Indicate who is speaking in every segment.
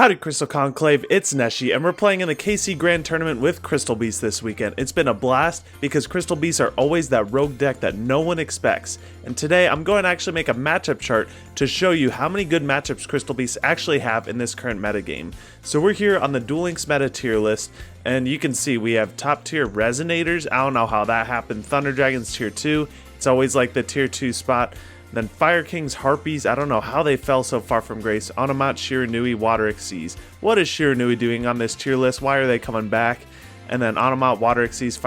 Speaker 1: Howdy Crystal Conclave, it's NESHY, and we're playing in the KC Grand Tournament with Crystal Beasts this weekend. It's been a blast because Crystal Beasts are always that rogue deck that no one expects. And today I'm going to actually make a matchup chart to show you how many good matchups Crystal Beasts actually have in this current metagame. So we're here on the Duel Links meta tier list, and you can see we have top tier Resonators. I don't know how that happened. Thunder Dragons tier 2, it's always like the tier 2 spot. Then Fire Kings, Harpies, I don't know how they fell so far from grace. Onomat, Shiranui, Water Xyz. What is Shiranui doing on this tier list? Why are they coming back? And then Onomat, Water Xyz,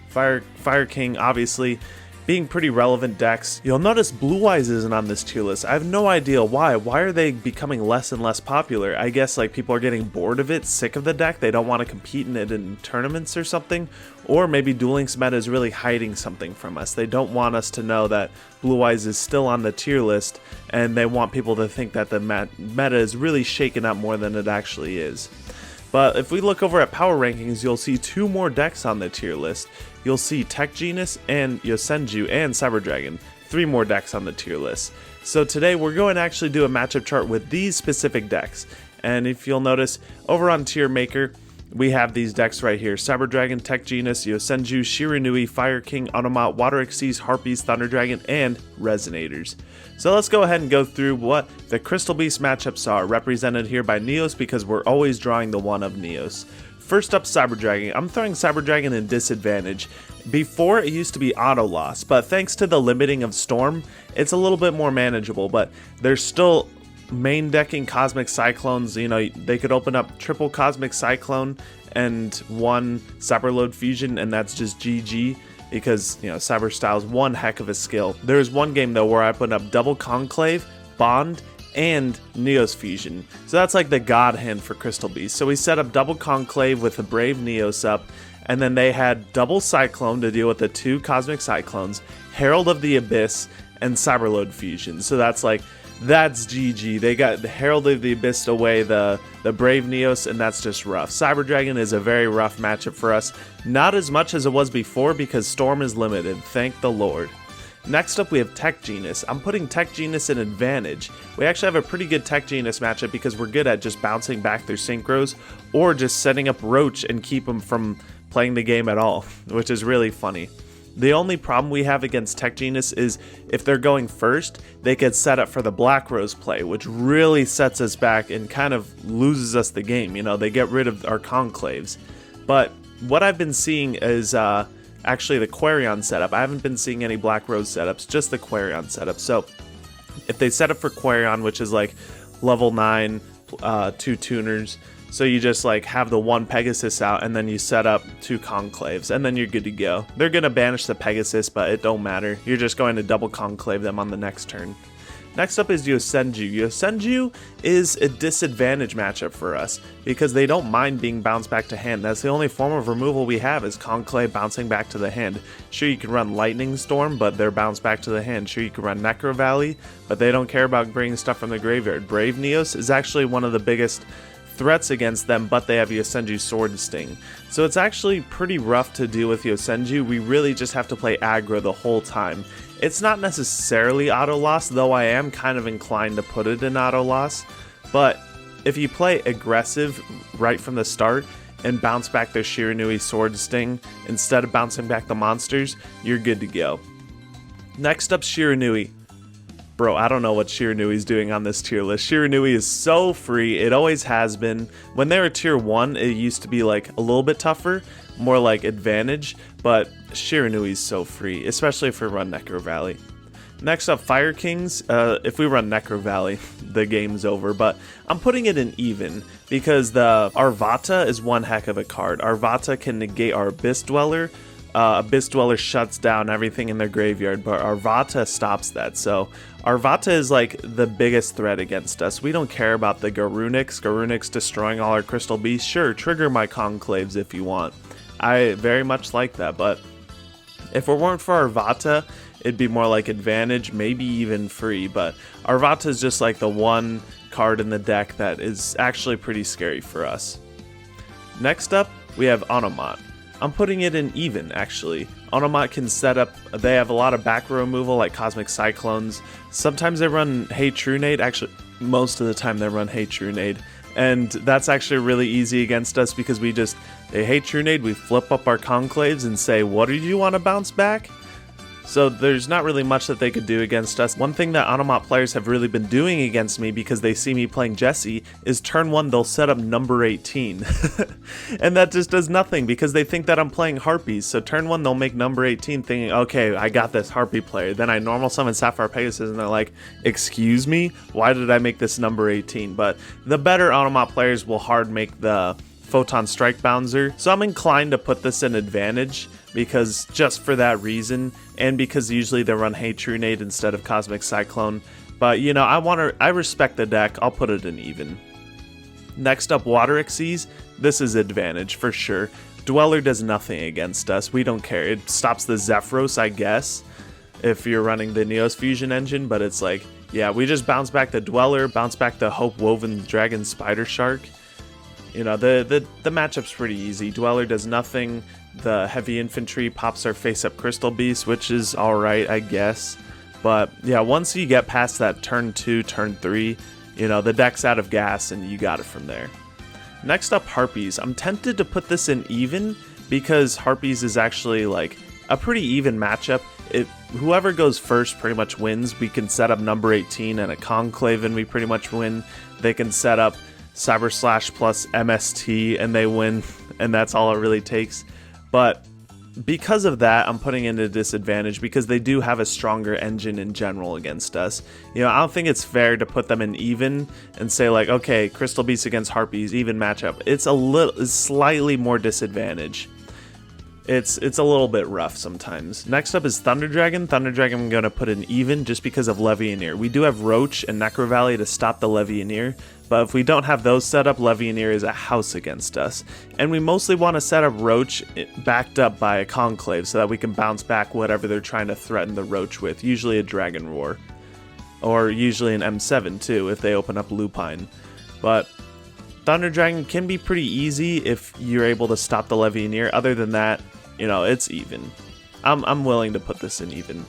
Speaker 1: Fire King, obviously, being pretty relevant decks. You'll notice Blue Eyes isn't on this tier list. I have no idea why. Why are they becoming less and less popular? I guess like people are getting bored of it, sick of the deck. They don't want to compete in it in tournaments or something. Or maybe Duel Links meta is really hiding something from us. They don't want us to know that Blue Eyes is still on the tier list, and they want people to think that the meta is really shaken up more than it actually is. But if we look over at power rankings, you'll see two more decks on the tier list. You'll see Tech Genius and Yosenju and Cyber Dragon, three more decks on the tier list. So today we're going to actually do a matchup chart with these specific decks. And if you'll notice, over on Tier Maker, we have these decks right here: Cyber Dragon, Tech Genius, Yosenju, Shiranui, Fire King, Onomat, Water Xyz, Harpies, Thunder Dragon, and Resonators. So let's go ahead and go through what the Crystal Beast matchups are, represented here by Neos because we're always drawing the one of Neos. First up, Cyber Dragon. I'm throwing Cyber Dragon in disadvantage. Before, it used to be auto loss, but thanks to the limiting of Storm, it's a little bit more manageable, but there's still main decking Cosmic Cyclones. You know, they could open up triple Cosmic Cyclone and one Cyber Load Fusion, and that's just GG because, you know, Cyber Style's one heck of a skill. There's one game though where I put up double Conclave, Bond, and Neos Fusion. So that's like the god hand for Crystal Beast. So we set up double Conclave with the Brave Neos up, and then they had double Cyclone to deal with the two Cosmic Cyclones, Herald of the Abyss, and Cyber Load Fusion. So that's GG. They got the Herald of the Abyss away, the Brave Neos, and that's just rough. Cyber Dragon is a very rough matchup for us. Not as much as it was before because Storm is limited, thank the Lord. Next up we have Tech Genius. I'm putting Tech Genius in advantage. We actually have a pretty good Tech Genius matchup because we're good at just bouncing back their synchros or just setting up Roach and keep them from playing the game at all, which is really funny. The only problem we have against Tech Genius is if they're going first, they could set up for the Black Rose play, which really sets us back and kind of loses us the game. You know, they get rid of our Conclaves. But what I've been seeing is actually the Quarion setup. I haven't been seeing any Black Rose setups, just the Quarion setup. So if they set up for Quarion, which is like level 9, 2 tuners, so you just like have the one Pegasus out and then you set up two Conclaves and then you're good to go. They're going to banish the Pegasus, but it don't matter. You're just going to double Conclave them on the next turn. Next up is Yosenju. Yosenju is a disadvantage matchup for us because they don't mind being bounced back to hand. That's the only form of removal we have is Conclave bouncing back to the hand. Sure, you can run Lightning Storm, but they're bounced back to the hand. Sure, you can run Necro Valley, but they don't care about bringing stuff from the graveyard. Brave Neos is actually one of the biggest threats against them, but they have Yosenju Sword Sting. So it's actually pretty rough to deal with Yosenju. We really just have to play aggro the whole time. It's not necessarily auto loss, though I am kind of inclined to put it in auto loss. But if you play aggressive right from the start and bounce back their Shiranui Sword Sting instead of bouncing back the monsters, you're good to go. Next up, Shiranui. Bro, I don't know what Shiranui's doing on this tier list. Shiranui is so free. It always has been. When they were tier 1, it used to be like a little bit tougher, more like advantage, but Shiranui's so free, especially if we run Necro Valley. Next up, Fire Kings. If we run Necro Valley, the game's over, but I'm putting it in even because the Arvata is one heck of a card. Arvata can negate our Abyss Dweller. Abyss Dweller shuts down everything in their graveyard, but Arvata stops that. So Arvata is like the biggest threat against us. We don't care about the Garunix destroying all our Crystal Beasts. Sure, trigger my Conclaves if you want. I very much like that, but if it weren't for Arvata, it'd be more like advantage, maybe even free, but Arvata is just like the one card in the deck that is actually pretty scary for us. Next up, we have Onomat. I'm putting it in even, actually. Onomat can set up, they have a lot of back row removal like Cosmic Cyclones. Sometimes they run Hey Trunade, actually most of the time they run Hey Trunade. And that's actually really easy against us because they hate True Nade, we flip up our conclaves and say, what do you want to bounce back? So there's not really much that they could do against us. One thing that Automat players have really been doing against me because they see me playing Jesse is turn 1 they'll set up number 18. And that just does nothing because they think that I'm playing Harpies. So turn 1 they'll make number 18 thinking, okay, I got this Harpy player. Then I normal summon Sapphire Pegasus and they're like, excuse me? Why did I make this number 18? But the better Automat players will hard make the Photon Strike Bouncer. So I'm inclined to put this in advantage because just for that reason, and because usually they run Hey True Nade instead of Cosmic Cyclone. But you know, I respect the deck, I'll put it in even. Next up, Water Xyz. This is advantage for sure. Dweller does nothing against us, we don't care. It stops the Zephyros, I guess, if you're running the Neos Fusion engine, but it's like, yeah, we just bounce back the Dweller, bounce back the Hope Woven Dragon Spider Shark. You know, the matchup's pretty easy. Dweller does nothing. The Heavy Infantry pops our face-up Crystal Beast, which is alright, I guess. But yeah, once you get past that turn 2, turn 3, you know, the deck's out of gas and you got it from there. Next up, Harpies. I'm tempted to put this in even because Harpies is actually like a pretty even matchup. Whoever goes first pretty much wins. We can set up number 18 and a Conclave and we pretty much win. They can set up Cyber Slash plus MST and they win, and that's all it really takes. But because of that, I'm putting in a disadvantage because they do have a stronger engine in general against us. You know, I don't think it's fair to put them in even and say like, okay, Crystal Beast against Harpies, even matchup. It's slightly more disadvantage. It's a little bit rough sometimes. Next up is Thunder Dragon. Thunder Dragon I'm going to put in even just because of Levianeer. We do have Roach and Necro Valley to stop the Levianeer, but if we don't have those set up, Levianeer is a house against us. And we mostly want to set up Roach backed up by a Conclave so that we can bounce back whatever they're trying to threaten the Roach with, usually a Dragon Roar. Or usually an M7 too if they open up Lupine. But Thunder Dragon can be pretty easy if you're able to stop the Levianeer. Other than that, you know, it's even. I'm willing to put this in even.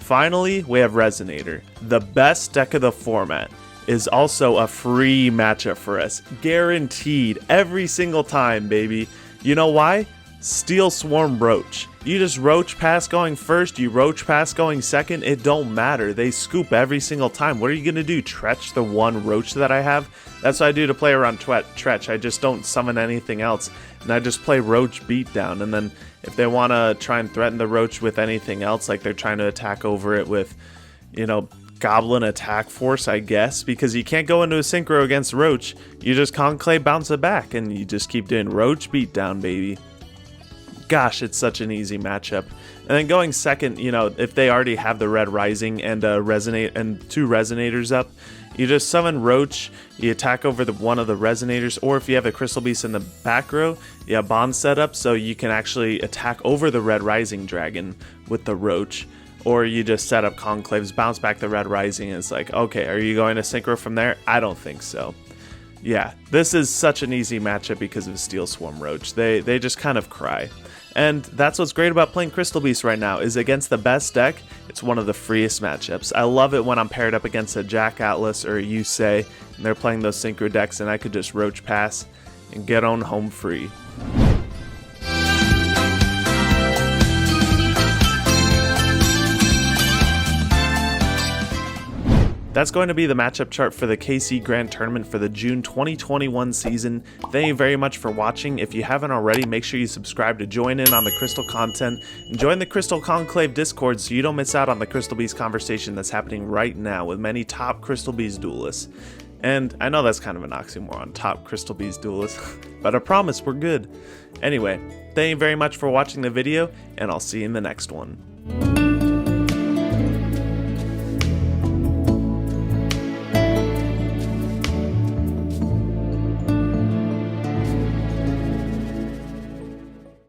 Speaker 1: Finally, we have Resonator. The best deck of the format is also a free matchup for us. Guaranteed. Every single time, baby. You know why? Steel Swarm Roach. You just Roach pass going first, you Roach pass going second, it don't matter. They scoop every single time. What are you going to do? Tretch the one Roach that I have? That's what I do to play around Tretch. I just don't summon anything else. And I just play Roach Beatdown. And then if they want to try and threaten the Roach with anything else, like they're trying to attack over it with, you know, Goblin Attack Force, I guess, because you can't go into a Synchro against Roach. You just Conclave bounce it back, and you just keep doing Roach Beatdown, baby. Gosh, it's such an easy matchup. And then going second, you know, if they already have the Red Rising and Resonate and 2 Resonators up, you just summon Roach, you attack over one of the Resonators, or if you have a Crystal Beast in the back row, you have Bond set up so you can actually attack over the Red Rising Dragon with the Roach. Or you just set up Conclaves, bounce back the Red Rising, and it's like, okay, are you going to Synchro from there? I don't think so. Yeah, this is such an easy matchup because of Steel Swarm Roach. They just kind of cry. And that's what's great about playing Crystal Beast right now, is against the best deck, it's one of the freest matchups. I love it when I'm paired up against a Jack Atlas or a Yusei, and they're playing those Synchro decks, and I could just Roach pass and get on home free. That's going to be the matchup chart for the KC Grand Tournament for the June 2021 season. Thank you very much for watching. If you haven't already, make sure you subscribe to join in on the Crystal content and join the Crystal Conclave Discord so you don't miss out on the Crystal Beast conversation that's happening right now with many top Crystal Beast duelists. And I know that's kind of an oxymoron, top Crystal Beast duelists, but I promise we're good. Anyway, thank you very much for watching the video, and I'll see you in the next one.